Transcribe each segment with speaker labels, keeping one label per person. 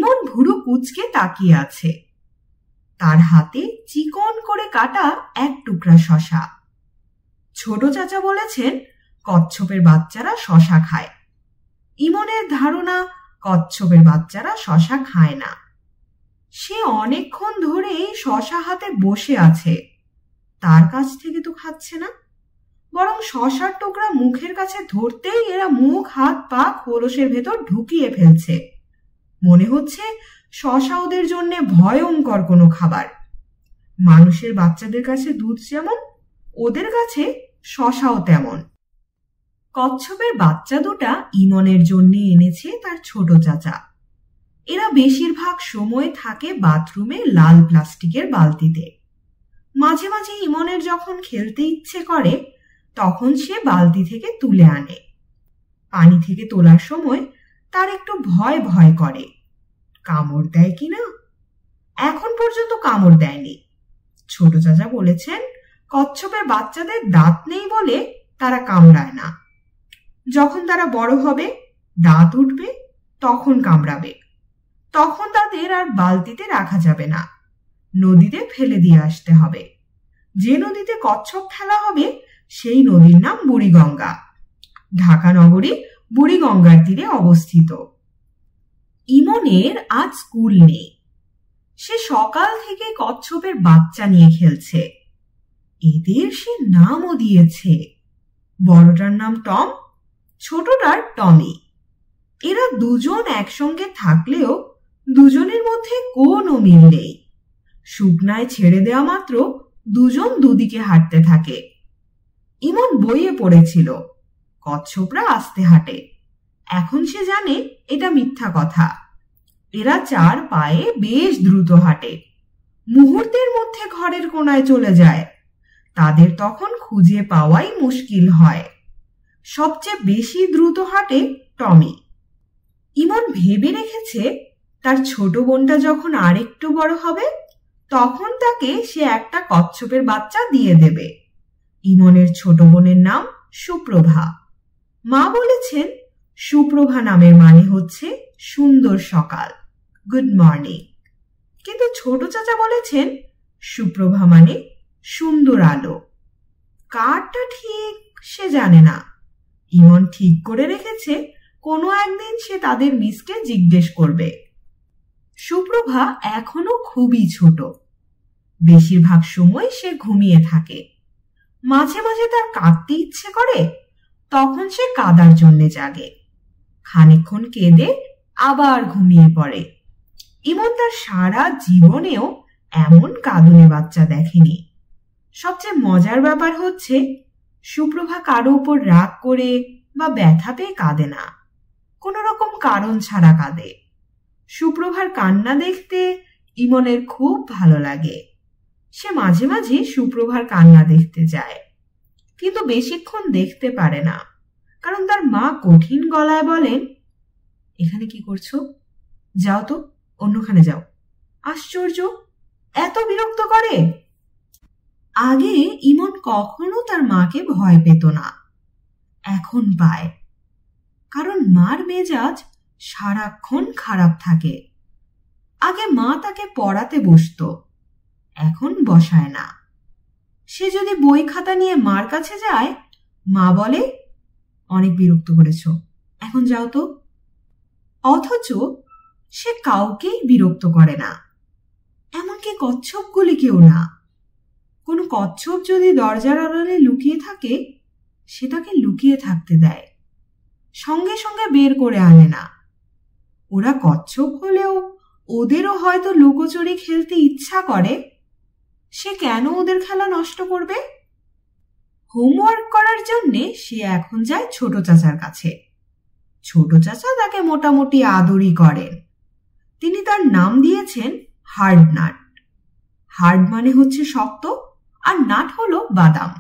Speaker 1: ইমন ভুরু কুঁচকে তাকিয়ে আছে। তার হাতে চিকন করে কাটা এক টুকরা শসা। ছোট চাচা বলেছেন কচ্ছপের বাচ্চারা শসা খায়। ইমনের ধারণা কচ্ছপের বাচ্চারা শসা খায় না। সে অনেকক্ষণ ধরে শসা হাতে বসে আছে, তার কাছ থেকে তো খাচ্ছে না, বরং শসার টুকরা মুখের কাছে ধরতেই এরা মুখ হাত পা খোলসের ভেতর ঢুকিয়ে ফেলছে। মনে হচ্ছে শসা ওদের জন্য ভয়ঙ্কর কোনো খাবার। মানুষের বাচ্চাদের কাছে দুধ যেমন, ওদের কাছে শসাও তেমন। কচ্ছপের বাচ্চা দুটা ইমনের জন্য এনেছে তার ছোট চাচা। এরা বেশিরভাগ সময় থাকে বাথরুমে লাল প্লাস্টিকের বালতিতে। মাঝে মাঝে ইমনের যখন খেলতে ইচ্ছে করে তখন সে বালতি থেকে তুলে আনে। পানি থেকে তোলার সময় তার একটু ভয় ভয় করে, কামড় দেয় কিনা। এখন পর্যন্ত কামড় দেয়নি। ছোট চাচা বলেছেন কচ্ছপের বাচ্চাদের দাঁত নেই বলে তারা কামড়ায় না। যখন তারা বড় হবে, দাঁত উঠবে, তখন কামড়াবে। তখন তাদের আর বালতিতে রাখা যাবে না, নদীতে ফেলে দিয়ে আসতে হবে। যে নদীতে কচ্ছপ খেলা হবে সেই নদীর নাম বুড়িগঙ্গা। ঢাকা নগরী বুড়িগঙ্গার তীরে অবস্থিত। ইমনের আজ স্কুল নেই। সে সকাল থেকে কচ্ছপের বাচ্চা নিয়ে খেলছে। এদের সে নামও দিয়েছে। বড়টার নাম টম, ছোটটার টমি। এরা দুজন একসঙ্গে থাকলেও দুজনের মধ্যে কোনো মিল নেই। শুকনায় ছেড়ে দেওয়া মাত্র দুজন দুদিকে হাঁটতে থাকে। ইমন বইয়ে পড়েছিল কচ্ছপরা আস্তে হাঁটে। এখন সে জানে এটা মিথ্যা কথা। এরা চার পায়ে বেশ দ্রুত হাঁটে, মুহূর্তের মধ্যে ঘরের কোনায় চলে যায়। তাদের তখন খুঁজে পাওয়াই মুশকিল হয়। সবচেয়ে বেশি দ্রুত হাঁটে টমি। ইমন ভেবে রেখেছে তার ছোট বোনটা যখন আরেকটু বড় হবে তখন তাকে সে একটা কচ্ছপের বাচ্চা দিয়ে দেবে। ইমনের ছোট বোনের নাম সুপ্রভা। মা বলেছেন সুপ্রভা নামের মানে হচ্ছে সুন্দর সকাল, গুড মর্নিং। কিন্তু ছোট চাচা বলেছেন সুপ্রভা মানে সুন্দর আলো। কারটা ঠিক সে জানে না। ইমন ঠিক করে রেখেছে কোনো একদিন সে তাদের মিসকে জিজ্ঞেস করবে। সুপ্রভা এখনো খুবই ছোট। বেশিরভাগ সময় সে ঘুমিয়ে থাকে। মাঝে মাঝে তার কাঁদতে ইচ্ছে করে, তখন সে কাঁদার জন্য জাগে। খানিকক্ষণ কেঁদে আবার ঘুমিয়ে পড়ে। ইমন তার সারা জীবনেও এমন কাঁদুনে বাচ্চা দেখেনি। সবচেয়ে মজার ব্যাপার হচ্ছে সুপ্রভা কারো উপর রাগ করে বা ব্যথা পেয়ে কাঁদে না, কোনো রকম কারণ ছাড়া কাঁদে। সুপ্রভার কান্না দেখতে ইমনের খুব ভালো লাগে। সে মাঝে মাঝে সুপ্রভার কান্না দেখতে যায়, কিন্তু বেশিক্ষণ দেখতে পারে না, কারণ তার মা কঠিন গলায় বলেন, এখানে কি করছো? যাও তো, অন্যখানে যাও। আশ্চর্য, এত বিরক্ত করে। আগে ইমন কখনো তার মাকে ভয় পেত না, এখন পায়। কারণ মার মেজাজ সারাক্ষণ খারাপ থাকে। আগে মা তাকে পড়াতে বসতো, এখন বসায় না। সে যদি বই খাতা নিয়ে মার কাছে যায়, মা বলে, অনেক বিরক্ত করেছ, এখন যাও তো। অথচ সে কাউকেই বিরক্ত করে না, এমনকি কচ্ছপগুলিকেও না। কোনো কচ্ছপ যদি দরজার আড়ালে লুকিয়ে থাকে, সে তাকে লুকিয়ে থাকতে দেয়, সঙ্গে সঙ্গে বের করে আনে না। ওরা কচ্ছপ হলেও ওদেরও হয়তো লুকোচুরি খেলতে ইচ্ছা করে। সে কেন ওদের খেলা নষ্ট করবে? হোমওয়ার্ক করার জন্যে সে এখন যায় ছোট চাচার কাছে। ছোট চাচা তাকে মোটামুটি আদরই করেন। তিনি তার নাম দিয়েছেন হার্ড নাট। হার্ড মানে হচ্ছে শক্ত, আর নাট হলো বাদাম।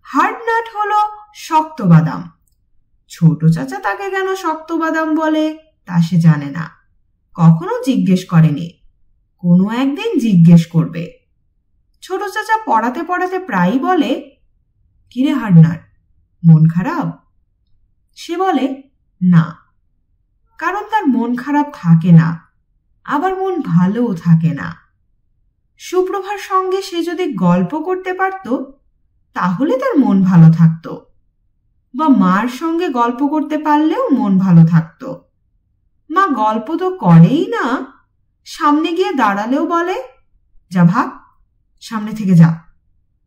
Speaker 1: হার্ড নাট হলো শক্ত বাদাম। ছোট চাচা তাকে কেন শক্ত বাদাম বলে তা সে জানে না, কখনো জিজ্ঞেস করেনি, কোনো একদিন জিজ্ঞেস করবে। ছোট চাচা পড়াতে পড়াতে প্রায়ই বলে, কিরে হার্ডনাট, মন খারাপ? সে বলে না, কারণ তার মন খারাপ থাকে না। আবার মন ভালোও থাকে না। সুপ্রভার সঙ্গে সে যদি গল্প করতে পারত তাহলে তার মন ভালো থাকতো, বা মার সঙ্গে গল্প করতে পারলেও মন ভালো থাকতো। মা গল্প তো করেই না, সামনে গিয়ে দাঁড়ালেও বলে, যা ভাগ, সামনে থেকে যা।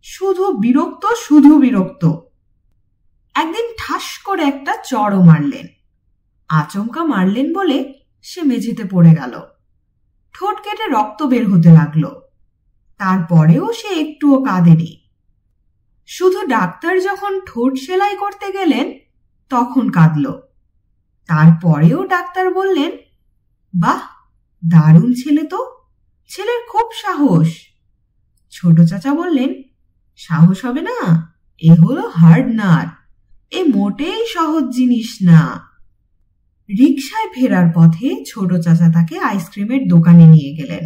Speaker 1: শুধু বিরক্ত, শুধু বিরক্ত। একদিন ঠাস করে একটা চড়ও মারলেন। আচমকা মারলেন বলে সে মেঝেতে পড়ে গেল। ঠোঁট কেটে রক্ত বের হতে লাগলো। তারপরেও সে একটুও কাঁদেনি। শুধু ডাক্তার যখন ঠোঁট সেলাই করতে গেলেন তখন কাঁদল। তারপরেও ডাক্তার বললেন, বাহ, দারুণ ছেলে তো, ছেলের খুব সাহস। ছোট চাচা বললেন, সাহস হবে না, এ হলো হার্ড নাট, এ মোটেই সহজ জিনিস না। রিকশায় ফেরার পথে ছোট চাচা তাকে আইসক্রিমের দোকানে নিয়ে গেলেন।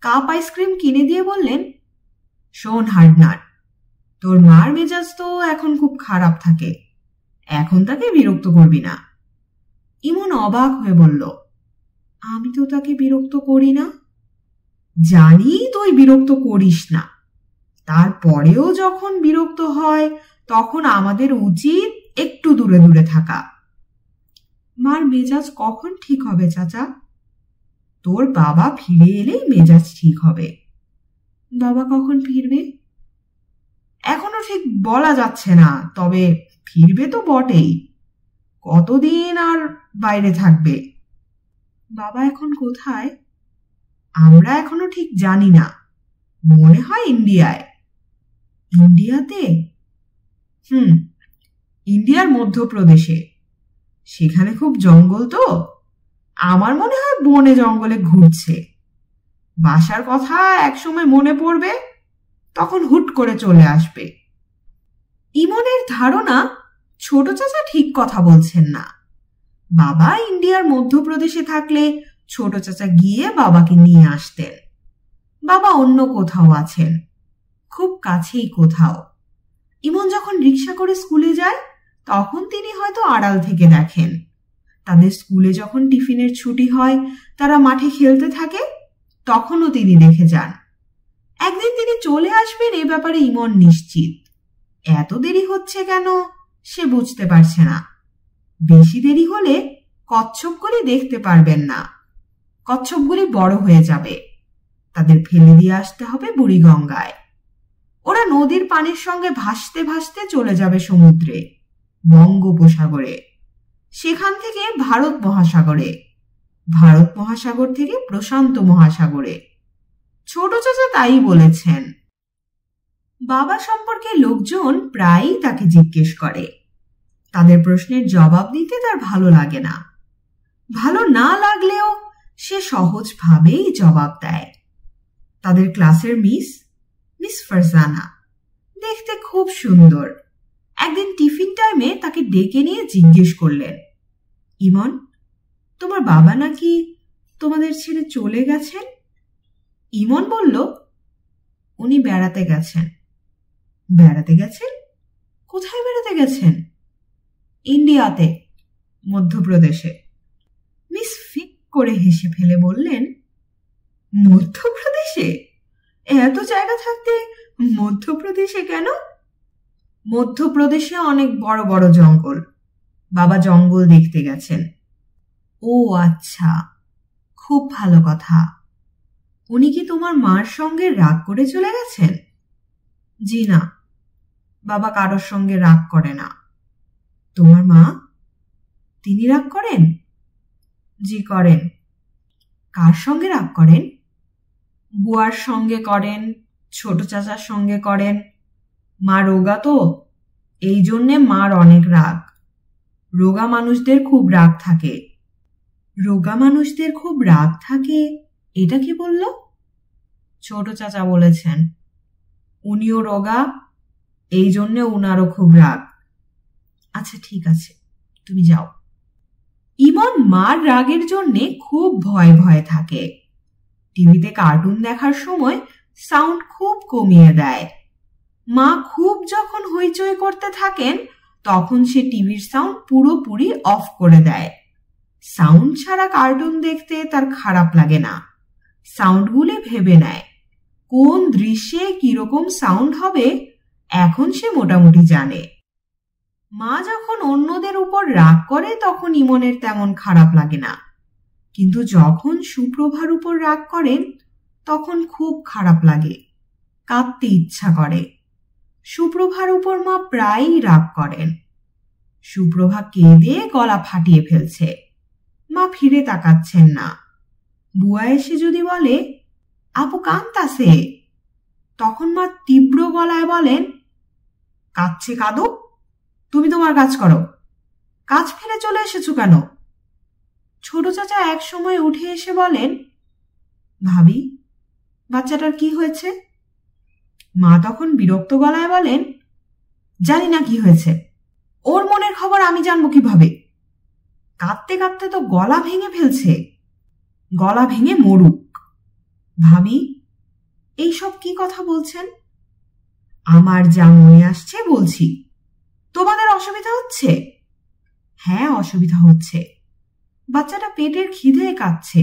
Speaker 1: কাপ আইসক্রিম কিনে দিয়ে বললেন, শোন হার্ডনাট, তোর মার মেজাজ তো এখন খুব খারাপ থাকে, এখন তাকে বিরক্ত করবি না। ইমন অবাক হয়ে বলল, আমি তো তাকে বিরক্ত করি না। জানি তুই বিরক্ত করিস না, তারপরেও যখন বিরক্ত হয় তখন আমাদের উচিত একটু দূরে দূরে থাকা। মার মেজাজ কখন ঠিক হবে চাচা? তোর বাবা ফিরে এলেই মেজাজ ঠিক হবে। বাবা কখন ফিরবে? এখনো ঠিক বলা যাচ্ছে না, তবে ফিরবে তো বটেই। কতদিন আর বাইরে থাকবে? বাবা এখন কোথায়? আমরা এখনো ঠিক জানি না, মনে হয় ইন্ডিয়ায়। ইন্ডিয়াতে? ইন্ডিয়ার মধ্যপ্রদেশে। সেখানে খুব জঙ্গল তো, আমার মনে হয় বনে জঙ্গলে ঘুরছে। বাসার কথা একসময় মনে পড়বে, তখন হুট করে চলে আসবে। ইমনের ধারণা ছোট চাচা ঠিক কথা বলছেন না। বাবা ইন্ডিয়ার মধ্যপ্রদেশে থাকলে ছোট চাচা গিয়ে বাবাকে নিয়ে আসতেন। বাবা অন্য কোথাও আছেন, খুব কাছেই কোথাও। ইমন যখন রিক্সা করে স্কুলে যায় তখন তিনি হয়তো আড়াল থেকে দেখেন। তাদের স্কুলে যখন টিফিনের ছুটি হয়, তারা মাঠে খেলতে থাকে, তখনও তিনি দেখে যান। একদিন তিনি চলে আসবেন এ ব্যাপারে ইমন নিশ্চিত। এত দেরি হচ্ছে কেন সে বুঝতে পারছে না। বেশি দেরি হলে কচ্ছপগুলি দেখতে পারবেন না। কচ্ছপগুলি বড় হয়ে যাবে, তাদের ফেলে দিয়ে আসতে হবে বুড়িগঙ্গায়। ওরা নদীর পানির সঙ্গে ভাসতে ভাসতে চলে যাবে সমুদ্রে, বঙ্গোপসাগরে, সেখান থেকে ভারত মহাসাগরে, ভারত মহাসাগর থেকে প্রশান্ত মহাসাগরে। ছোট চাচা তাই বলেছেন। বাবা সম্পর্কে লোকজন প্রায়ই তাকে জিজ্ঞেস করে। তাদের প্রশ্নের জবাব দিতে তার ভালো লাগে না। ভালো না লাগলেও সে সহজভাবেই জবাব দেয়। তাদের ক্লাসের মিস ফারজানা দেখতে খুব সুন্দর। একদিন টিফিন টাইমে তাকে ডেকে নিয়ে জিজ্ঞেস করলেন, ইমন, তোমার বাবা নাকি তোমাদের ছেড়ে চলে গেছেন? ইমন বলল, উনি বেড়াতে গেছেন। বেড়াতে গেছেন? কোথায় বেড়াতে গেছেন? ইন্ডিয়াতে, মধ্যপ্রদেশে। মিস ফিক করে হেসে ফেলে বললেন, মধ্যপ্রদেশে? এত জায়গা থাকতে মধ্যপ্রদেশে কেন? মধ্যপ্রদেশে অনেক বড় বড় জঙ্গল, বাবা জঙ্গল দেখতে গেছেন। ও আচ্ছা, খুব ভালো কথা। উনি কি তোমার মার সঙ্গে রাগ করে চলে গেছেন? জি না, বাবা কারোর সঙ্গে রাগ করে না। তোমার মা? তিনি রাগ করেন? জি করেন। কার সঙ্গে রাগ করেন? বুয়ার সঙ্গে করেন, ছোট চাচার সঙ্গে করেন। মা রোগা তো, এই জন্যে মার অনেক রাগ। রোগা মানুষদের খুব রাগ থাকে। রোগা মানুষদের খুব রাগ থাকে, এটা কি বলল? ছোট চাচা বলেছেন। উনিও রোগা, এই জন্যে উনারও খুব রাগ। আচ্ছা ঠিক আছে, তুমি যাও। ইমন মার রাগের জন্যে খুব ভয়ে ভয়ে থাকে। টিভিতে কার্টুন দেখার সময় সাউন্ড খুব কমিয়ে দেয়। মা খুব যখন হইচই করতে থাকেন তখন সে টিভির সাউন্ড পুরোপুরি অফ করে দেয়। সাউন্ড ছাড়া কার্টুন দেখতে তার খারাপ লাগে না। সাউন্ডগুলি ভেবে নেয়, কোন দৃশ্যে কিরকম সাউন্ড হবে এখন সে মোটামুটি জানে। মা যখন অন্যদের উপর রাগ করে তখন ইমনের তেমন খারাপ লাগে না, কিন্তু যখন সুপ্রভার উপর রাগ করেন তখন খুব খারাপ লাগে, কাঁদতে ইচ্ছা করে। সুপ্রভার উপর মা প্রায়ই রাগ করেন। সুপ্রভা কেঁদে গলা ফাটিয়ে ফেলছে, মা ফিরে তাকাচ্ছেন না। বুয়া এসে যদি বলে আপু কাঁদতাছে, তখন মা তীব্র গলায় বলেন, কাঁদছে কাঁদো, তুমি তোমার কাজ করো, কাজ ফেলে চলে এসেছো কেন? ছোট চাচা এক সময় উঠে এসে বলেন, ভাবি বাচ্চাটার কি হয়েছে? মা তখন বিরক্ত গলায় বলেন, জানি না কি হয়েছে, ওর মনের খবর আমি জানবো কিভাবে? কাঁদতে কাঁদতে তো গলা ভেঙে ফেলছে, গলা ভেঙে মরুক। ভাবি এইসব কি কথা বলছেন? আমার যা মনে আসছে বলছি। তোমাদের অসুবিধা হচ্ছে? হ্যাঁ অসুবিধা হচ্ছে, বাচ্চাটা পেটের খিদে কাঁদছে,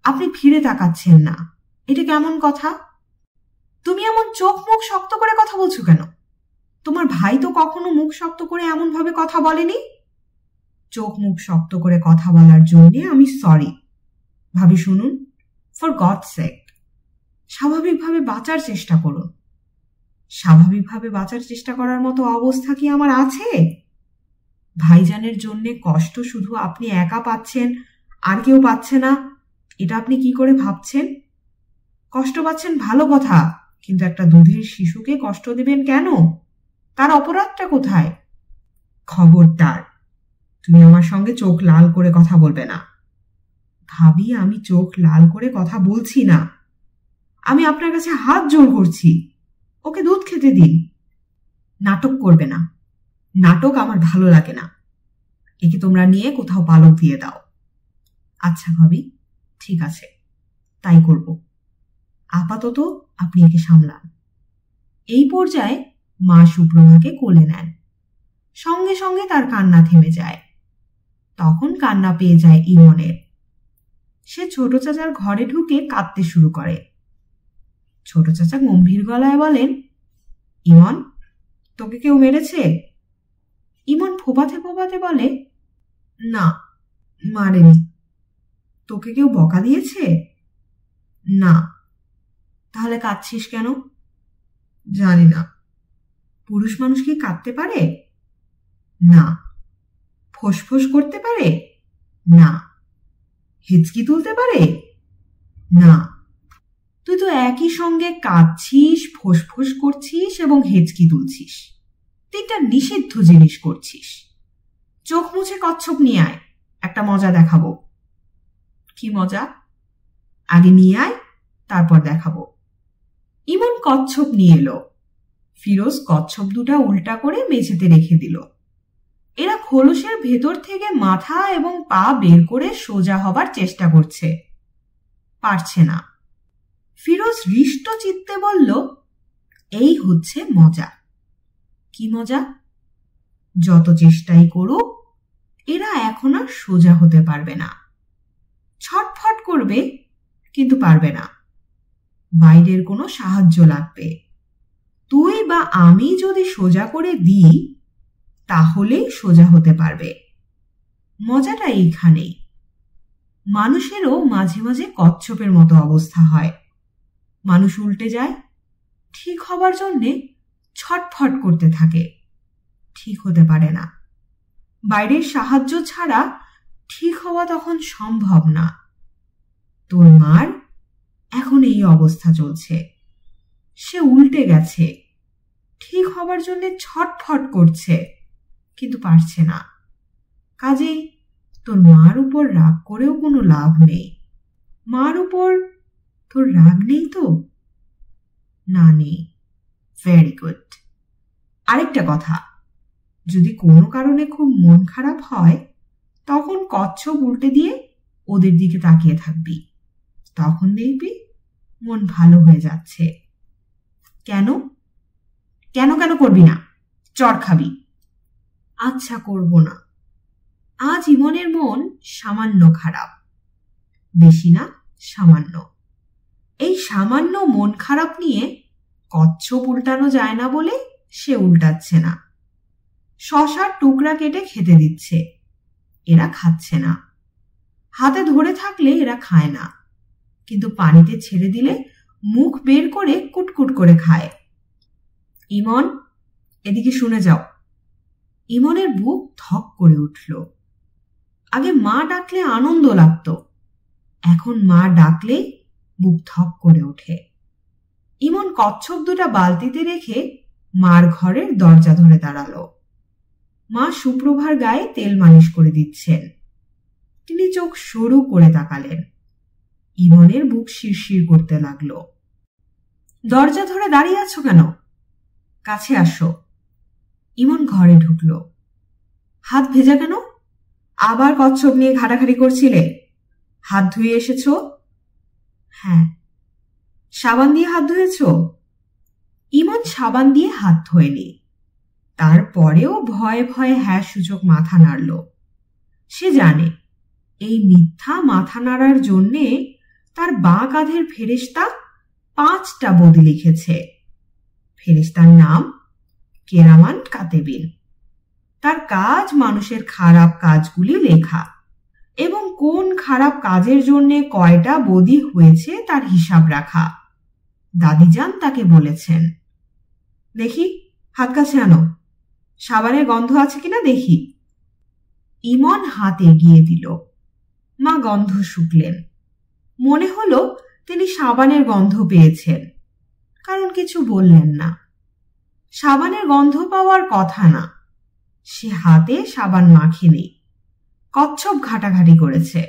Speaker 1: আপনি ফিরে তাকাচ্ছেন না, এটা কেমন কথা? তুমি এমন চোখ মুখ শক্ত করে কথা বলছো কেন? তোমার ভাই তো কখনো মুখ শক্ত করে এমন ভাবে কথা বলেনি। চোখ মুখ শক্ত করে কথা বলার জন্যে আমি সরি। ভাবি শুনুন, ফর গডস সেক স্বাভাবিকভাবে বাঁচার চেষ্টা করুন। স্বাভাবিকভাবে বাঁচার চেষ্টা করার মতো অবস্থা কি আমার আছে? ভাইজানের জন্যে কষ্ট শুধু আপনি একা পাচ্ছেন, আর কেউ পাচ্ছে না, এটা আপনি কি করে ভাবছেন? কষ্ট পাচ্ছেন ভালো কথা, কিন্তু একটা দুধের শিশুকে কষ্ট দেবেন কেন? তার অপরাধটা কোথায়? খবরদার, তুমি আমার সঙ্গে চোখ লাল করে কথা বলবে না। ভাবি আমি চোখ লাল করে কথা বলছি না, আমি আপনার কাছে হাত জোড় করছি, ওকে দুধ খেতে দিন। নাটক করবে না, নাটক আমার ভালো লাগে না। একে তোমরা নিয়ে কোথাও পালক দিয়ে দাও। আচ্ছা ভাবি, ঠিক আছে, তাই করব। আপাতত আপনি একে সামলান। এই পর্যায়ে মা সুপ্রভাকে কোলে নেন, সঙ্গে সঙ্গে তার কান্না থেমে যায়। তখন কান্না পেয়ে যায় ইমনের। সে ছোট চাচার ঘরে ঢুকে কাঁদতে শুরু করে। ছোট চাচা গম্ভীর গলায় বলেন, ইমন তোকে কেউ মেরেছে? ইমন ফোপাতে ফোপাতে বলে, না মারেনি। তোকে কেউ বকা দিয়েছে? না। তাহলে কাঁদছিস কেন? জানি না। পুরুষ মানুষ কি কাঁদতে পারে? না। ফোঁস করতে পারে? না। হেঁচকি তুলতে পারে? না। তুই তো একই সঙ্গে কাঁদছিস, ফোঁস করছিস এবং হেঁচকি তুলছিস, তিনটা নিষিদ্ধ জিনিস করছিস। চোখ মুছে কচ্ছপ নিয়ে আয়, একটা মজা দেখাবো। কি মজা? আগে নিয়ে আয়, তারপর দেখাবো। ইমন কচ্ছপ নিয়ে এলো। ফিরোজ কচ্ছপ দুটা উল্টা করে মেঝেতে রেখে দিল। এরা খোলসের ভেতর থেকে মাথা এবং পা বের করে সোজা হবার চেষ্টা করছে, পারছে না। ফিরোজ হৃষ্ট চিত্তে বলল, এই হচ্ছে মজা। কি মজা? যত চেষ্টাই করুক এরা এখন আর সোজা হতে পারবে না। ছটফট করবে কিন্তু পারবে না। বাইরের কোনো সাহায্য লাগবে। তুই বা আমি যদি সোজা করে দিই তাহলেই সোজা হতে পারবে। মজাটা এইখানেই। মানুষেরও মাঝে মাঝে কচ্ছপের মতো অবস্থা হয়। মানুষ উল্টে যায়, ঠিক হবার জন্যে ছটফট করতে থাকে, ঠিক হতে পারে না। বাইরের সাহায্য ছাড়া ঠিক হওয়া তখন সম্ভব না। তোর মার এখন এই অবস্থা চলছে। সে উল্টে গেছে, ঠিক হবার জন্য ছটফট করছে, কিন্তু পারছে না। কাজেই তোর মার উপর রাগ করেও কোনো লাভ নেই। মার উপর তোর রাগ নেই তো? না, নেই। Very good. আরেকটা কথা, যদি কোনো কারণে খুব মন খারাপ হয় তখন কচ্ছপ উল্টে দিয়ে ওদের দিকে তাকিয়ে থাকবি, তখন দেখবি মন ভালো হয়ে যাচ্ছে। কেন কেন কেন করবি না? চড় খাবি। আচ্ছা করব না। আজ ইমনের মন সামান্য খারাপ, বেশি না, সামান্য। এই সামান্য মন খারাপ নিয়ে কচ্ছপ উল্টানো যায় না বলে সে উল্টাচ্ছে না। শশার টুকরা কেটে খেতে দিচ্ছে, এরা খাচ্ছে না। হাতে ধরে থাকলে এরা খায় না, কিন্তু পানিতে ছেড়ে দিলে মুখ বের করে কুটকুট করে খায়। ইমন, এদিকে শুনে যাও। ইমনের বুক ধক করে উঠল। আগে মা ডাকলে আনন্দ লাগতো, এখন মা ডাকলেই বুক ধক করে ওঠে। ইমন কচ্ছপ দুটা বালতিতে রেখে মার ঘরের দরজা ধরে দাঁড়ালো। মা সুপ্রভার গায়ে তেল মালিশ করে দিচ্ছেন। তিনি চোখ সরু করে তাকালেন। ইমনের বুক শিরশির করতে লাগলো। দরজা ধরে দাঁড়িয়ে আছো কেন? কাছে আসো। ইমন ঘরে ঢুকল। হাত ভেজা কেন? আবার কচ্ছপ নিয়ে ঘাটাঘাটি করছিলে? হাত ধুয়ে এসেছো? হ্যাঁ। সাবান দিয়ে হাত ধুয়েছ? ইমন সাবান দিয়ে হাত ধোয়নি। তারপরেও ভয়ে ভয়ে হ্যাঁ সূচক মাথা নাড়ল। সে জানে এই মিথ্যা মাথা নাড়ার জন্যে তার বাঁ কাঁধের ফেরেশতা 5টা বদি লিখেছে। ফেরেশতার নাম কেরামান কাতেবিন। তার কাজ মানুষের খারাপ কাজগুলি লেখা এবং কোন খারাপ কাজের জন্য কয়টা বদি হয়েছে তার হিসাব রাখা। দাদিজান তাকে বলেছেন, দেখি হাত কাছে আনো, সাবানের গন্ধ আছে কিনা দেখি। ইমন হাত এগিয়ে দিল। মা গন্ধ শুকলেন। মনে হলো তিনি সাবানের গন্ধ পেয়েছেন, কারণ কিছু বললেন না। সাবানের গন্ধ পাওয়ার কথা না, সে হাতে সাবান মাখেনি। কচ্ছপ ঘাটাঘাটি করেছে।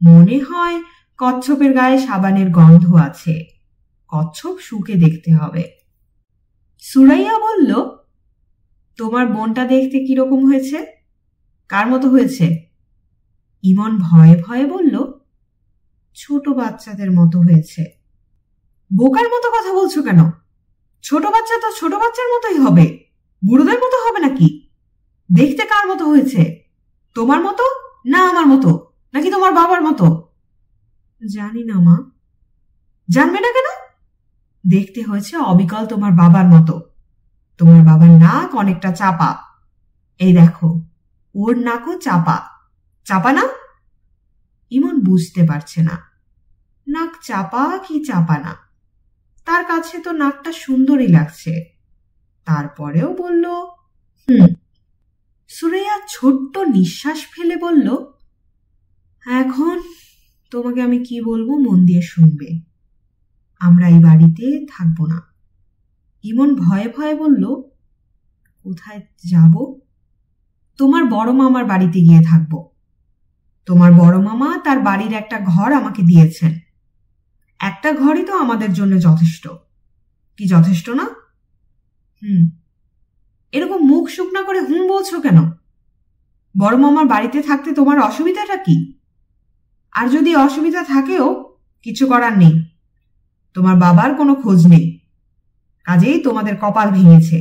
Speaker 1: মনে হয় কচ্ছপের গায়ে সাবানের গন্ধ আছে। কচ্ছপ শুকে দেখতে হবে। সুরাইয়া বলল, তোমার বোনটা দেখতে কিরকম হয়েছে? কার মতো হয়েছে? ইমন ভয়ে ভয়ে বলল, ছোট বাচ্চাদের মতো হয়েছে। বোকার মতো কথা বলছো কেন? ছোট বাচ্চা তো ছোট বাচ্চার মতোই হবে, বুড়োদের মতো হবে নাকি? দেখতে কার মতো হয়েছে? তোমার মতো না আমার মতো, নাকি তোমার বাবার মতো? জানি না মা। জানবে না কেন? দেখতে হয়েছে অবিকল তোমার বাবার মতো। তোমার বাবার নাক অনেকটা চাপা। এই দেখো, ওর নাকও চাপা। চাপা না? ইমন বুঝতে পারছে না নাক চাপা কি চাপা না। তার কাছে তো নাকটা সুন্দরই লাগছে। তারপরেও বলল, সুরাইয়া ছোট্ট নিঃশ্বাস ফেলে বলল, এখন তোমাকে আমি কি বলবো মন দিয়ে শুনবে। আমরা এই বাড়িতে থাকবো না। ইমন ভয়ে ভয়ে বলল, কোথায় যাব? তোমার বড় মামার বাড়িতে গিয়ে থাকবো। তোমার বড় মামা তার বাড়ির একটা ঘর আমাকে দিয়েছেন। একটা ঘরই তো আমাদের জন্য যথেষ্ট। কি যথেষ্ট না? এরকম মুখ শুকনা করে বলছো কেন? বড় মামার বাড়িতে থাকতে তোমার অসুবিধাটা কি? আর যদি অসুবিধা থাকেও কিছু করার নেই। তোমার বাবার কোনো খোঁজ নেই, কাজেই তোমাদের কপাল ভেঙেছে।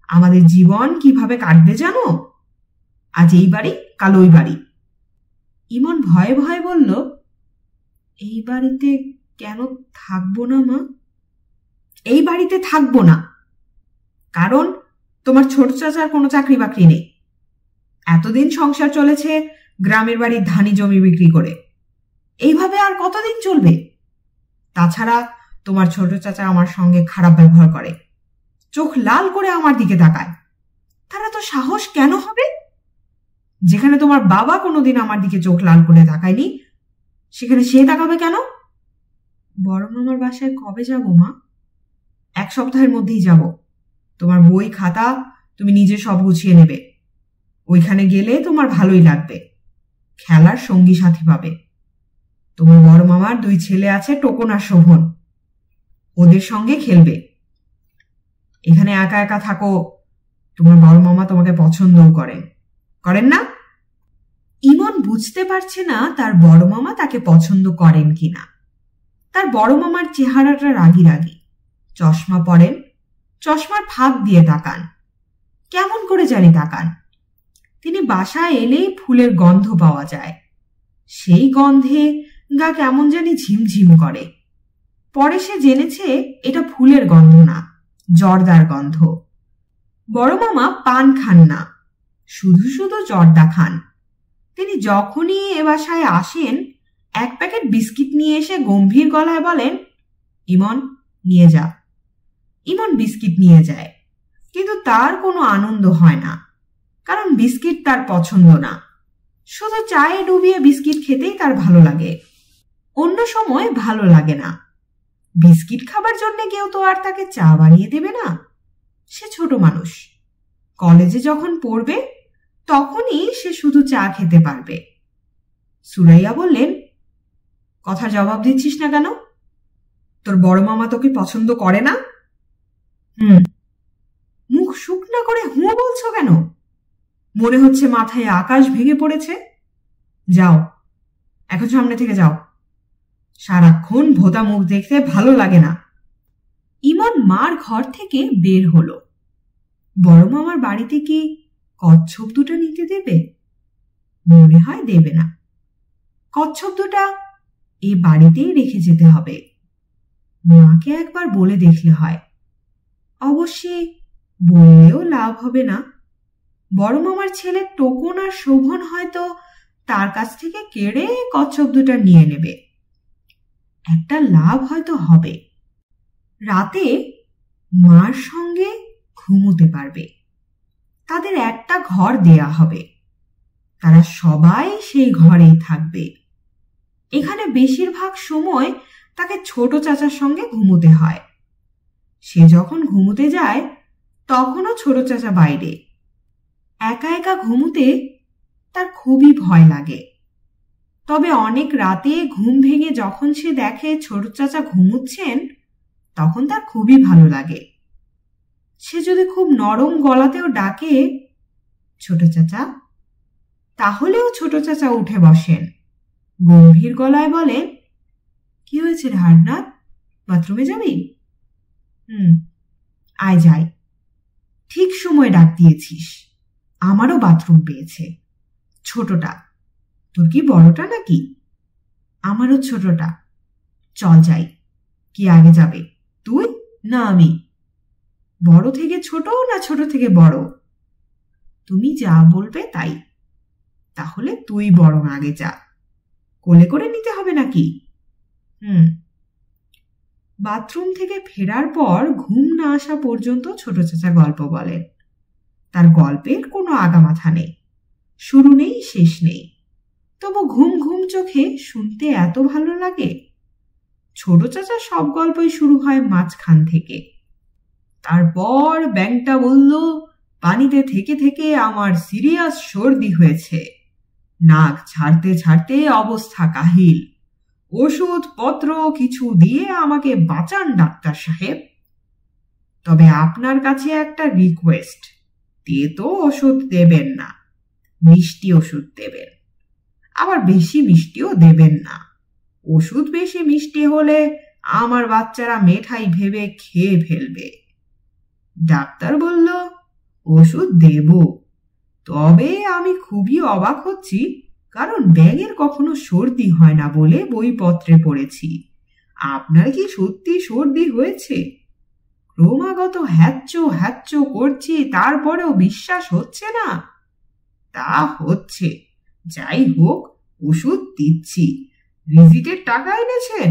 Speaker 1: আমাদের জীবন কিভাবে কাটবে জানো? আজ এই বাড়ি, কাল ওই বাড়ি। ইমন ভয়ে ভয়ে বলল, এই বাড়িতে কেন থাকবো না মা? এই বাড়িতে থাকবো না কারণ তোমার ছোট চাচার কোনো চাকরি বাকরি নেই। এতদিন সংসার চলেছে গ্রামের বাড়ির ধানি জমি বিক্রি করে। এইভাবে আর কতদিন চলবে? তাছাড়া তোমার ছোট চাচা আমার সঙ্গে খারাপ ব্যবহার করে, চোখ লাল করে আমার দিকে তাকায়। তারা তো সাহস কেন হবে? যেখানে তোমার বাবা কোনোদিন আমার দিকে চোখ লাল করে তাকায়নি, সেখানে সে তাকাবে কেন? বড় মামার বাসায় কবে যাব মা? 1 সপ্তাহের মধ্যেই যাব। তোমার বই খাতা তুমি নিজে সব গুছিয়ে নেবে। ওইখানে গেলে তোমার ভালোই লাগবে, খেলার সঙ্গী সাথী পাবে। তোমার বড় মামার 2 ছেলে আছে, টোকন আর শোভন। ওদের সঙ্গে খেলবে। এখানে একা একা থাকো। তোমার বড় মামা তোমাকে পছন্দও করেন না? ইমন বুঝতে পারছে না তার বড় মামা তাকে পছন্দ করেন কিনা। তার বড় মামার চেহারাটা রাগি রাগি। চশমা পরেন, চশমার ফাঁক দিয়ে তাকান। কেমন করে জানি তাকান। তিনি বাসায় এলেই ফুলের গন্ধ পাওয়া যায়। সেই গন্ধে গা কেমন জানি ঝিমঝিম করে। পরে সে জেনেছে এটা ফুলের গন্ধ না, জর্দার গন্ধ। বড় মামা পান খান না, শুধু শুধু জর্দা খান। তিনি যখনই এ বাসায় আসেন এক প্যাকেট বিস্কিট নিয়ে এসে গম্ভীর গলায় বলেন, ইমন নিয়ে যা। ইমন বিস্কিট নিয়ে যায়, কিন্তু তার কোনো আনন্দ হয় না, কারণ বিস্কিট তার পছন্দ না। শুধু চায়ে ডুবিয়ে বিস্কিট খেতেই তার ভালো লাগে, অন্য সময় ভালো লাগে না। বিস্কিট খাবার জন্য কেউ তো আর তাকে চা বানিয়ে দেবে না। সে ছোট মানুষ, কলেজে যখন পড়বে তখনই সে শুধু চা খেতে পারবে। সুরাইয়া বললেন, কথার জবাব দিচ্ছিস না কেন? তোর বড় মামা তোকে পছন্দ করে না? মুখ শুকনা করে হুঁ বলছো কেন? মনে হচ্ছে মাথায় আকাশ ভেঙে পড়েছে। যাও, এখন সামনে থেকে যাও। সারাক্ষণ ভোতা মুখ দেখতে ভালো লাগে না। ইমন মার ঘর থেকে বের হলো। বড় মামার বাড়িতে কি কচ্ছপ দুটা নিতে দেবে? মনে হয় দেবে না। কচ্ছপ দুটা এ বাড়িতেই রেখে যেতে হবে। মাকে একবার বলে দেখলে হয়। অবশ্যই বললেও লাভ হবে না। বড় মামার ছেলে টোকন আর শোভন হয়তো তার কাছ থেকে কেড়ে কচ্ছপ দুটা নিয়ে নেবে। একটা লাভ হয়তো হবে। রাতে মার সঙ্গে ঘুমোতে পারবে। তাদের একটা ঘর দেয়া হবে, তারা সবাই সেই ঘরেই থাকবে। এখানে বেশিরভাগ সময় তাকে ছোট চাচার সঙ্গে ঘুমোতে হয়। সে যখন ঘুমোতে যায় তখনও ছোট চাচা বাইরে। একা একা ঘুমোতে তার খুবই ভয় লাগে। তবে অনেক রাতে ঘুম ভেঙে যখন সে দেখে ছোট চাচা ঘুমুচ্ছেন তখন তার খুবই ভালো লাগে। সে যদি খুব নরম গলাতেও ডাকে, ছোট চাচা, তাহলেও ছোট চাচা উঠে বসেন, গম্ভীর গলায় বলেন, কি হয়েছে রে হারনাথ, বাথরুমে যাবি? আয় যাই। ঠিক সময় ডাক দিয়েছিস, আমারও বাথরুম পেয়েছে। ছোটটা, তোর কি বড়টা নাকি? আমারও ছোটটা। চল যাই। কি আগে যাবে, তুই না আমি? বড় থেকে ছোট না ছোট থেকে বড়? তুমি যা বলবে তাই। তাহলে তুই বরং আগে যা, কোলে করে নিতে হবে নাকি? বাথরুম থেকে ফেরার পর ঘুম না আসা পর্যন্ত ছোট চাচা গল্প বলেন। তার গল্পের কোনো আগামাথা নেই, শুরু নেই শেষ নেই, তবু ঘুম ঘুম চোখে শুনতে এত ভালো লাগে। ছোট চাচা সব গল্পই শুরু হয় মাঝখান থেকে। তারপর ব্যাংকটা বলল, পানিতে থেকে থেকে আমার সিরিয়াস সর্দি হয়েছে, নাক ছাড়তে ছাড়তে অবস্থা কাহিল, ওষুধপত্র কিছু দিয়ে আমাকে বাঁচান ডাক্তার সাহেব। তবে আপনার কাছে একটা রিকোয়েস্ট, তেতো ওষুধ দেবেন না, মিষ্টি ওষুধ দেবেন। আবার বেশি মিষ্টিও দেবেন না। ওষুধ বেশি মিষ্টি হলে আমার বাচ্চারা মেঠাই ভেবে খেয়ে ফেলবে। ডাক্তার বলল, ওষুধ দেব, তবে আমি খুবই অবাক হচ্ছি, কারণ ব্যাঙের কখনো সর্দি হয় না বলে বইপত্রে পড়েছি। আপনার কি সত্যি সর্দি হয়েছে? ক্রমাগত হ্যাচ্চো হ্যাচ্চো করছি, তারপরেও বিশ্বাস হচ্ছে না? তা হচ্ছে। যাই হোক, ওষুধ দিচ্ছি। ভিজিটের টাকা এনেছেন?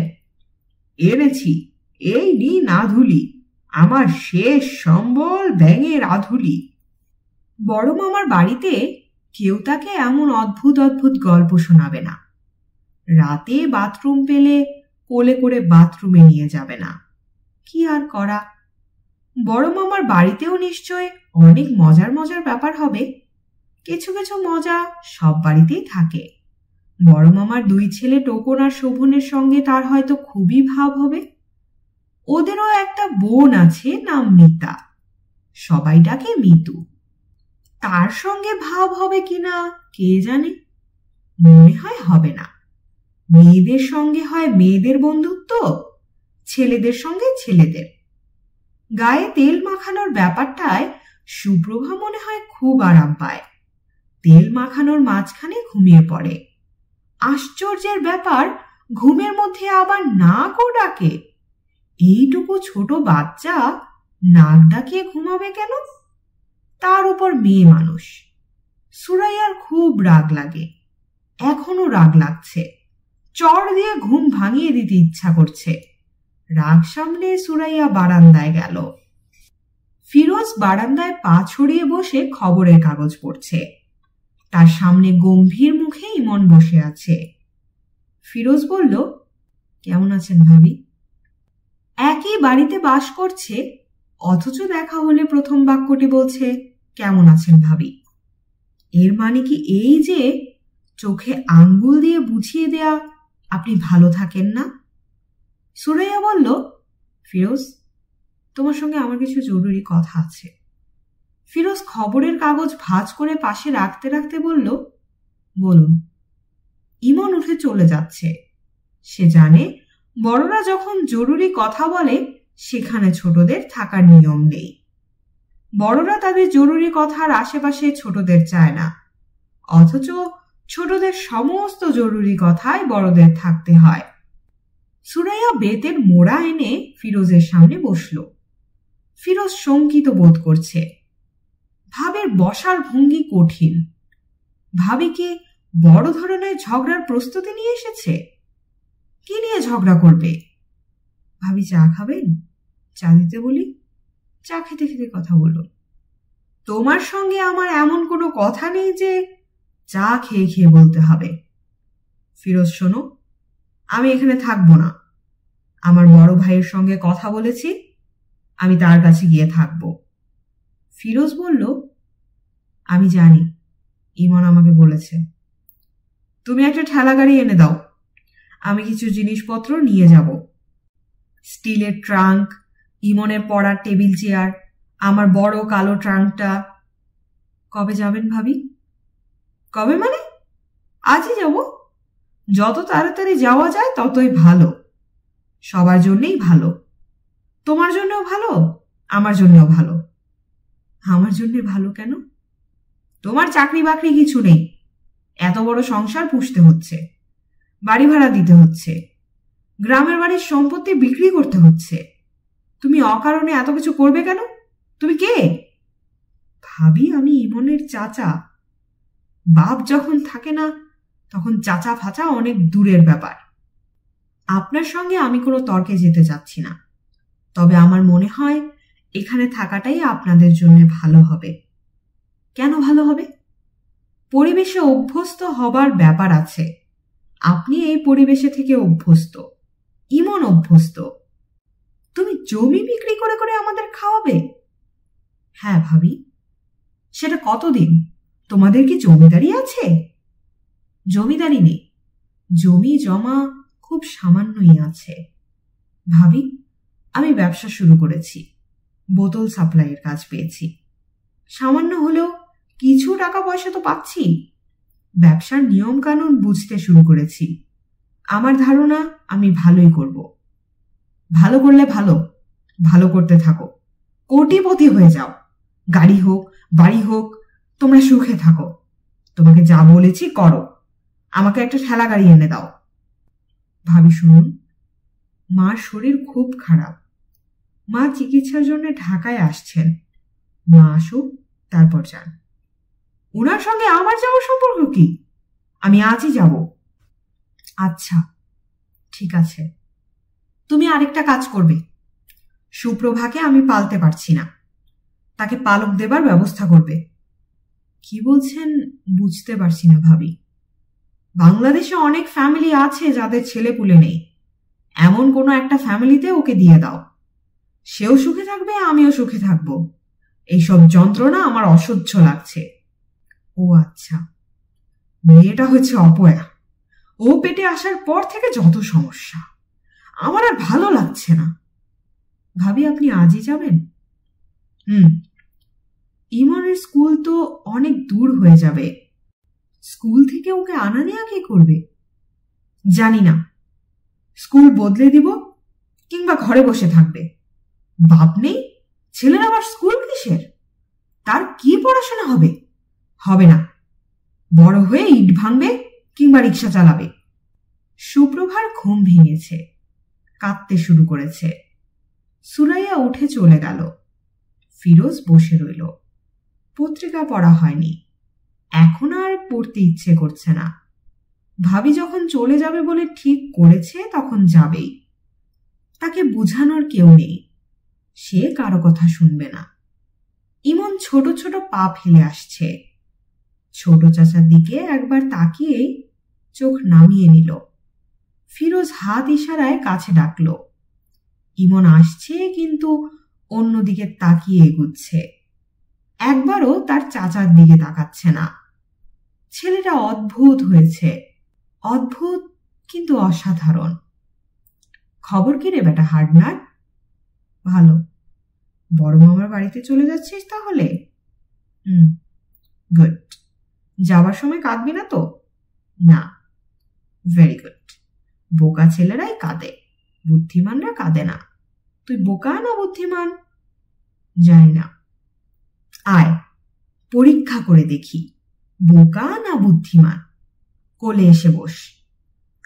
Speaker 1: এনেছি। এই নিন আধুলি, আমার শেষ সম্বল ব্যাঙের আধুলি। বড় মামার বাড়িতে কেউ তাকে এমন অদ্ভুত অদ্ভুত গল্প শোনাবে না। রাতে বাথরুম পেলে কোলে করে বাথরুমে নিয়ে যাবে না। কি আর করা, বড় মামার বাড়িতেও নিশ্চয় অনেক মজার মজার ব্যাপার হবে। কিছু কিছু মজা সব বাড়িতেই থাকে। বড় মামার দুই ছেলে টোকন আর শোভনের সঙ্গে তার হয়তো খুবই ভাব হবে। ওদেরও একটা বোন আছে, নাম মিতা, সবাই ডাকে মিতু। তার সঙ্গে ভাব হবে কিনা কে জানে, মনে হয় হবে না। মেয়েদের সঙ্গে হয় মেয়েদের বন্ধুত্ব, ছেলেদের সঙ্গে ছেলেদের। গায়ে তেল মাখানোর ব্যাপারটায় সুপ্রভা মনে হয় খুব আরাম পায়। তেল মাখানোর মাঝখানে ঘুমিয়ে পড়ে। আশ্চর্যের ব্যাপার, ঘুমের মধ্যে আবার নাকও ডাকে। এইটুকু ছোট বাচ্চা নাক ডাকিয়ে ঘুমাবে কেন? তার উপর মেয়ে মানুষ। সুরাইয়ার খুব রাগ লাগে, এখনো রাগ লাগছে। চড় দিয়ে ঘুম ভাঙিয়ে দিতে ইচ্ছা করছে। রাগ সামলে সুরাইয়া বারান্দায় গেল। ফিরোজ বারান্দায় পা ছড়িয়ে বসে খবরের কাগজ পড়ছে। তার সামনে গম্ভীর মুখে ইমন বসে আছে। ফিরোজ বলল, কেমন আছেন ভাবি? একই বাড়িতে বাস করছে, অথচ দেখা হলে প্রথম বাক্যটি বলছে, কেমন আছেন ভাবি। এর মানে কি এই যে চোখে আঙ্গুল দিয়ে বুঝিয়ে দেয়া আপনি ভালো থাকেন না? সুরাইয়া বলল, ফিরোজ, তোমার সঙ্গে আমার কিছু জরুরি কথা আছে। ফিরোজ খবরের কাগজ ভাঁজ করে পাশে রাখতে রাখতে বলল, বলুন। ইমন উঠে চলে যাচ্ছে। সে জানে বড়রা যখন জরুরি কথা বলে সেখানে ছোটদের থাকার নিয়ম নেই। বড়রা তাদের জরুরি কথার আশেপাশে ছোটদের চায় না, অথচ ছোটদের সমস্ত জরুরি কথায় বড়দের থাকতে হয়। সুরাইয়া বেতের মোড়া এনে ফিরোজের সামনে বসল। ফিরোজ শঙ্কিত বোধ করছে। ভাবের বসার ভঙ্গি কঠিন। ভাবিকে বড় ধরনের ঝগড়ার প্রস্তুতি নিয়ে এসেছে। কি নিয়ে ঝগড়া করবে? ভাবি, চা খাবেন? চা দিতে বলি? চা খেতে খেতে কথা বলুন। তোমার সঙ্গে আমার এমন কোনো কথা নেই যে চা খেয়ে খেয়ে বলতে হবে। ফিরোজ, শোনো, আমি এখানে থাকবো না। আমার বড় ভাইয়ের সঙ্গে কথা বলেছি, আমি তার কাছে গিয়ে থাকব। ফিরোজ বলল, আমি জানি, ইমন আমাকে বলেছে। তুমি একটা ঠেলা গাড়ি এনে দাও, আমি কিছু জিনিসপত্র নিয়ে যাব। স্টিলের ট্রাঙ্ক, ইমনের পড়ার টেবিল চেয়ার, আমার বড় কালো ট্রাঙ্কটা। কবে যাবেন ভাবি? কবে মানে? আজই যাব। যত তাড়াতাড়ি যাওয়া যায় ততই ভালো, সবার জন্যই ভালো। তোমার জন্যও ভালো, আমার জন্যও ভালো। আমার জন্য ভালো কেন? তোমার চাকরি বাকরি কিছু নেই, এত বড় সংসার পুষতে হচ্ছে, বাড়ি ভাড়া দিতে হচ্ছে, গ্রামের বাড়ির সম্পত্তি বিক্রি করতে হচ্ছে। তুমি অকারণে এত কিছু করবে কেন? তুমি কে? ভাবি, আমি ইমনের চাচা। বাপ যখন থাকে না তখন চাচা ফাচা অনেক দূরের ব্যাপার। আপনার সঙ্গে আমি কোনো তর্কে যেতে চাচ্ছি না, তবে আমার মনে হয় এখানে থাকাটাই আপনাদের জন্য ভালো হবে। কেন ভালো হবে? পরিবেশে অভ্যস্ত হবার ব্যাপার আছে। আপনি এই পরিবেশে থেকে অভ্যস্ত, ইমন অভ্যস্ত। তুমি জমি বিক্রি করে করে আমাদের খাওয়াবে? হ্যাঁ ভাবি। সেটা কতদিন? তোমাদের কি জমিদারি আছে? জমিদারি নেই, জমি জমা খুব সামান্যই আছে। ভাবি, আমি ব্যবসা শুরু করেছি, বোতল সাপ্লাইয়ের কাজ পেয়েছি। সামান্য হলেও কিছু টাকা পয়সা তো পাচ্ছি। ব্যবসার নিয়ম কানুন বুঝতে শুরু করেছি। আমার ধারণা আমি ভালোই করব। ভালো করলে ভালো, ভালো করতে থাকো, কোটিপতি হয়ে যাও। গাড়ি হোক, বাড়ি হোক, তোমরা সুখে থাকো। তোমাকে যা বলেছি করো। আমাকে একটা ঠেলা গাড়ি এনে দাও। ভাবি, শুনুন, মার শরীর খুব খারাপ। মা চিকিৎসার জন্য ঢাকায় আসছেন। মা আসুক, তারপর যান। ওনার সঙ্গে আমার যাওয়ার সম্পর্ক কি? আমি আজই যাব। আচ্ছা, ঠিক আছে। তুমি আরেকটা কাজ করবে। সুপ্রভাকে আমি পালতে পারছি না, তাকে পালক দেবার ব্যবস্থা করবে। কি বলছেন বুঝতে পারছি না ভাবি। বাংলাদেশে অনেক ফ্যামিলি আছে যাদের ছেলেপুলে নেই, এমন কোনো একটা ফ্যামিলিতে ওকে দিয়ে দাও। সেও সুখে থাকবে, আমিও সুখে থাকব। এইসব যন্ত্রণা আমার অসহ্য লাগছে। ও আচ্ছা, মেয়েটা হচ্ছে অপয়া। ও পেটে আসার পর থেকে যত সমস্যা, আমার আর ভালো লাগছে না। ভাবি, আপনি আজই যাবেন? ইমনের স্কুল তো অনেক দূর হয়ে যাবে। স্কুল থেকে ওকে আনা নেওয়া কে করবে? জানি না। স্কুল বদলে দিব কিংবা ঘরে বসে থাকবে। বাপ নেই, ছেলের আবার স্কুল কিসের? তার কি পড়াশোনা হবে? হবে না, বড় হয়ে ইট ভাঙবে কিংবা রিক্সা চালাবে। সুপ্রভার ঘুম ভেঙেছে, কাঁদতে শুরু করেছে। সুরাইয়া উঠে চলে গেল। ফিরোজ বসে রইল। পত্রিকা পড়া হয়নি, এখন আর পড়তে ইচ্ছে করছে না। ভাবি যখন চলে যাবে বলে ঠিক করেছে তখন যাবেই। তাকে বোঝানোর কেউ নেই, সে কারো কথা শুনবে না। ইমন ছোট ছোট পা ফেলে আসছে। ছোট চাচার দিকে একবার তাকিয়েই চোখ নামিয়ে নিল। ফিরোজ হাত ইশারায় কাছে ডাকল। ইমন আসছে, কিন্তু অন্যদিকে তাকিয়ে এগুচ্ছে। একবারও তার চাচার দিকে তাকাচ্ছে না। ছেলেটা অদ্ভুত হয়েছে, অদ্ভুত কিন্তু অসাধারণ। খবর কি রে বেটা হার্ডনার? ভালো। বড় মামার বাড়িতে চলে যাচ্ছিস তাহলে? গুড। যাওয়ার সময় কাঁদবি না তো? না। Very good. বোকা ছেলেরাই কাঁদে, বুদ্ধিমানরা কাঁদে না। তুই বোকা না বুদ্ধিমান জানি না। আয়, পরীক্ষা করে দেখি বোকা না বুদ্ধিমান। কোলে এসে বস,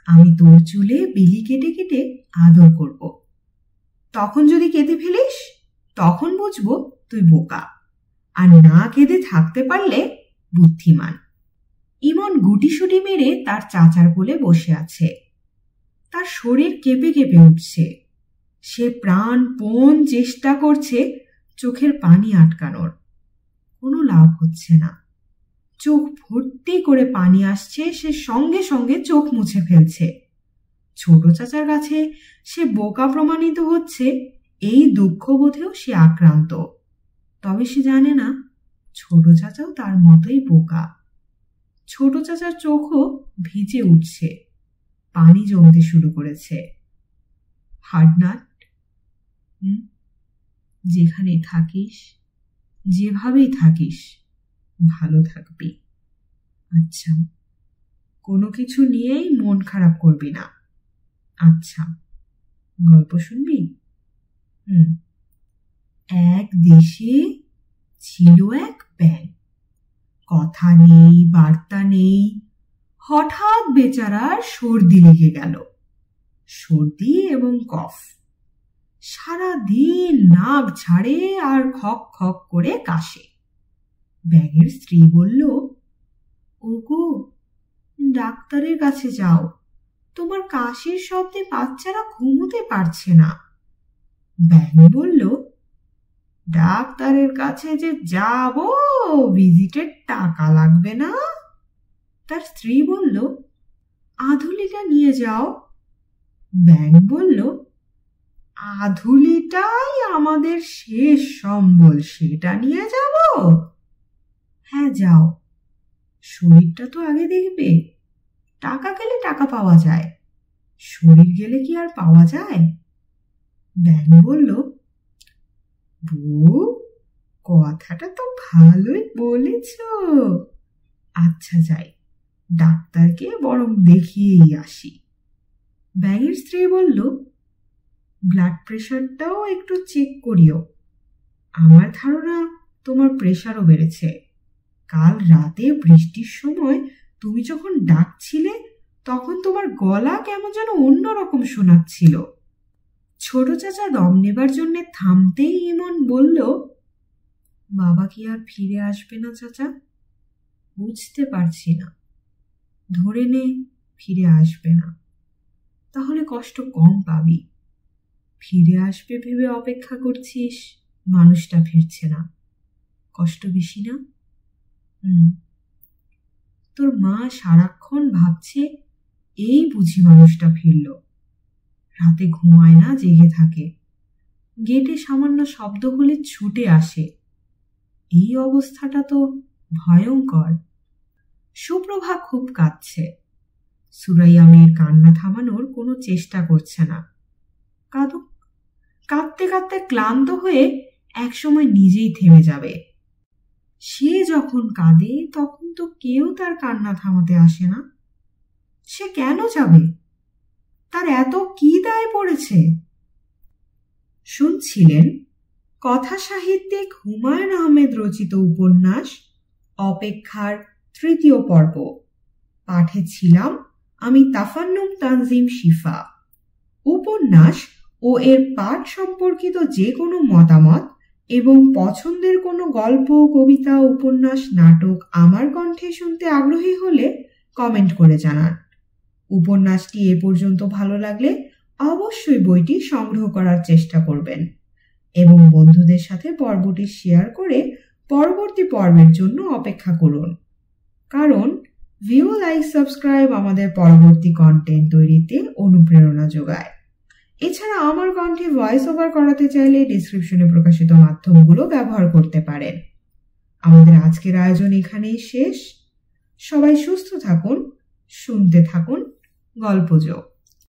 Speaker 1: আমি তোর চুলে বিলি কেটে কেটে আদর করব। তখন যদি কেঁদে ফেলিস তখন বুঝবো তুই বোকা, আর না কেঁদে থাকতে পারলে বুদ্ধিমান। ইমন গুটিসুটি মেরে তার চাচার কোলে বসে আছে। তার শরীর কেঁপে কেঁপে উঠছে। সে প্রাণপণ চেষ্টা করছে চোখের পানি আটকানোর, কোনো লাভ হচ্ছে না। চোখ ভর্তি করে পানি আসছে, সে সঙ্গে সঙ্গে চোখ মুছে ফেলছে। ছোট চাচার কাছে সে বোকা প্রমাণিত হচ্ছে, এই দুঃখবোধেও সে আক্রান্ত। তবে সে জানে না ছোট চাচাও তার মতোই বোকা। ছোট চাচার চোখও ভিজে উঠছে, পানি জমতে শুরু করেছে। হার্ডনাট, যেখানে থাকিস, যেভাবেই থাকিস, ভালো থাকবি। আচ্ছা, কোনো কিছু নিয়েই মন খারাপ করবি না। আচ্ছা, গল্প শুনবি? এক দেশে ছিল এক ব্যাঙ। কথা নেই, বার্তা নেই। হঠাৎ বেচারার সর্দি লেগে গেল। সর্দি এবং কফ। সারাদিন নাক ঝাড়ে আর খক খক করে কাশে। ব্যাঙের স্ত্রী বলল, ওগো, ডাক্তারের কাছে যাও, তোমার কাশির শব্দে বাচ্চারা ঘুমোতে পারছে না। ব্যাঙ বলল, ডাক্তারের কাছে যে যাব, ভিজিটের টাকা লাগবে না? তার স্ত্রী বলল, আধুলিটা নিয়ে যাও। ব্যাঙ বলল, আধুলিটাই আমাদের শেষ সম্বল, সেটা নিয়ে যাব? হ্যাঁ যাও, শরীরটা তো আগে দেখবে। টাকা গেলে টাকা পাওয়া যায়, শরীর গেলে কি আর পাওয়া যায়? ব্যাঙ বলল, বউ, কথাটা তো ভালোই বলেছ। আচ্ছা যাই, ডাক্তারকে বরং দেখিয়েই আসি। ব্যাঙের স্ত্রী বলল, ব্লাড প্রেশারটাও একটু চেক করিও। আমার ধারণা তোমার প্রেশারও বেড়েছে। কাল রাতে বৃষ্টির সময় তুমি যখন ডাকছিলে তখন তোমার গলা কেমন যেন অন্যরকম শোনাচ্ছিল। ছোট চাচা দম নেবার জন্য থামতেই ইমন বলল, বাবা কি আর ফিরে আসবে না চাচা? বুঝতে পারছি না। ধরে নে ফিরে আসবে না, তাহলে কষ্ট কম পাবি। ফিরে আসবে ভেবে অপেক্ষা করছিস, মানুষটা ফিরছে না, কষ্ট বেশি না? তোর মা সারাক্ষণ ভাবছে এই বুঝি মানুষটা ফিরল। রাতে ঘুমায় না, জেগে থাকে। গেটে সামান্য শব্দ হলে ছুটে আসে। এই অবস্থাটা তো ভয়ঙ্কর। সুপ্রভা খুব কাঁদছে। সুরাইয়া মেয়ের কান্না থামানোর কোনো চেষ্টা করছে না। কাঁদুক, কাঁদতে কাঁদতে ক্লান্ত হয়ে একসময় নিজেই থেমে যাবে। সে যখন কাঁদে তখন তো কেউ তার কান্না থামাতে আসে না। সে কেন যাবে? তার এত কি দায় পড়েছে? শুনছিলেন কথা সাহিত্যিক হুমায়ুন আহমেদ রচিত উপন্যাস অপেক্ষার তৃতীয় পর্ব। পাঠে ছিলাম আমি তাফান্নুম তানজিম শিফা। উপন্যাস ও এর পাঠ সম্পর্কিত যে কোনো মতামত এবং পছন্দের কোনো গল্প, কবিতা, উপন্যাস, নাটক আমার কণ্ঠে শুনতে আগ্রহী হলে কমেন্ট করে জানান। উপন্যাসটি এ পর্যন্ত ভালো লাগলে অবশ্যই বইটি সংগ্রহ করার চেষ্টা করবেন এবং বন্ধুদের সাথে পর্বটি শেয়ার করে পরবর্তী পর্বের জন্য অপেক্ষা করুন, কারণ ভিউ, লাইক, সাবস্ক্রাইব আমাদের পরবর্তী কন্টেন্ট তৈরিতে অনুপ্রেরণা যোগায়। এছাড়া আমার কণ্ঠে ভয়েস ওভার করাতে চাইলে ডিসক্রিপশনে প্রকাশিত মাধ্যমগুলো ব্যবহার করতে পারেন। আমাদের আজকের আয়োজন এখানেই শেষ। সবাই সুস্থ থাকুন, শুনতে থাকুন গল্পযোগ।